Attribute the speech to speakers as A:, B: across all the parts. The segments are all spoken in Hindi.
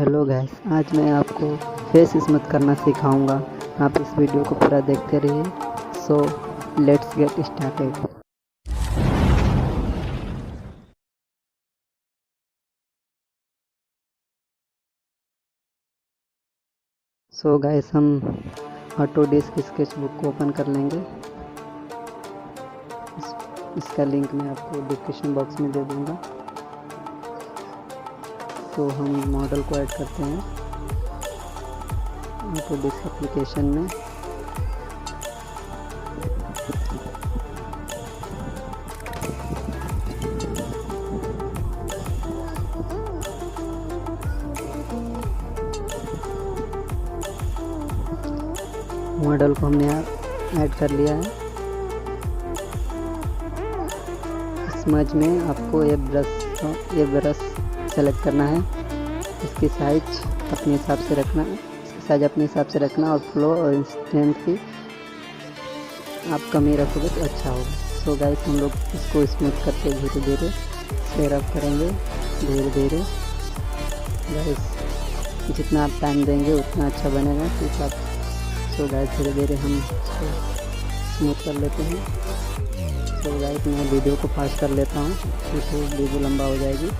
A: हेलो गाइस, आज मैं आपको फेस स्मूथ करना सिखाऊंगा। आप इस वीडियो को पूरा देखते रहिए। So let's get started. So guys, हम ऑटोडेस्क स्केचबुक को ओपन कर लेंगे। इसका लिंक मैं आपको डिस्क्रिप्शन बॉक्स में दे दूंगा। तो हम मॉडल को ऐड करते हैं ऑटोडेस्क एप्लीकेशन में। मॉडल को हमने ऐड कर लिया है। स्मज में आपको ये ब्रश सेलेक्ट करना है। इसकी साइज अपने हिसाब से रखना, और फ्लो और इंस्टेंट की आप कमी रखोगे तो अच्छा होगा। सो गाइस, हम लोग इसको स्मूथ करके धीरे धीरे स्टेयर अप करेंगे। धीरे धीरे गाइस, जितना आप टाइम देंगे उतना अच्छा बनेगा। ठीक है। सो गाइस, धीरे धीरे हम इसको स्मूथ कर लेते हैं। सो गाइस, मैं वीडियो को फास्ट कर लेता हूँ, क्योंकि वीडियो लंबा हो जाएगी।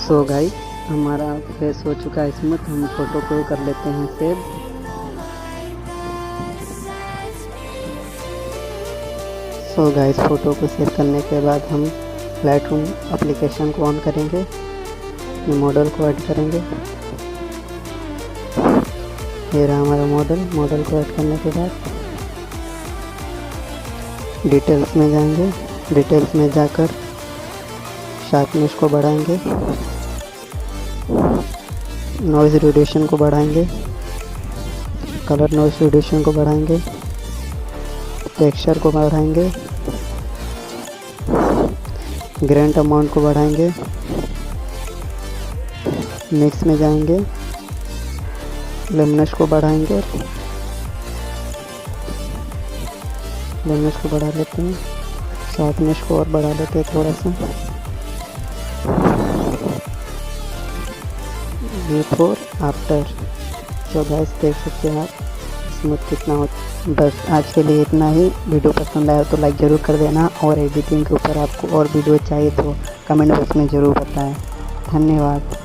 A: सो गाइस, हमारा फेस हो चुका है स्मूथ। हम फोटो को कर लेते हैं सेव। सो गाइस, फोटो को सेव करने के बाद हम लाइटरूम एप्लीकेशन को ऑन करेंगे। मॉडल को ऐड करेंगे। ये रहा हमारा मॉडल को ऐड करने के बाद डिटेल्स में जाएंगे। डिटेल्स में जाकर शार्पनेस को बढ़ाएंगे, नॉइज़ रिड्यूशन को बढ़ाएंगे, कलर नॉइज़ रिड्यूशन को बढ़ाएंगे, टेक्सचर को बढ़ाएंगे, ग्रेन अमाउंट को बढ़ाएंगे, मिक्स में जाएंगे, लुमिनस को बढ़ाएंगे। लुमिनस को बढ़ा लेते हैं, शार्पनेस को और बढ़ा लेते हैं थोड़ा सा। Before after. सो गाइस, देख सकते हैं आप स्मूथ कितना हो। बस आज के लिए इतना ही। वीडियो पसंद आया तो लाइक ज़रूर कर देना, और एडिटिंग के ऊपर आपको और वीडियो चाहिए तो कमेंट बॉक्स में ज़रूर बताएं। धन्यवाद।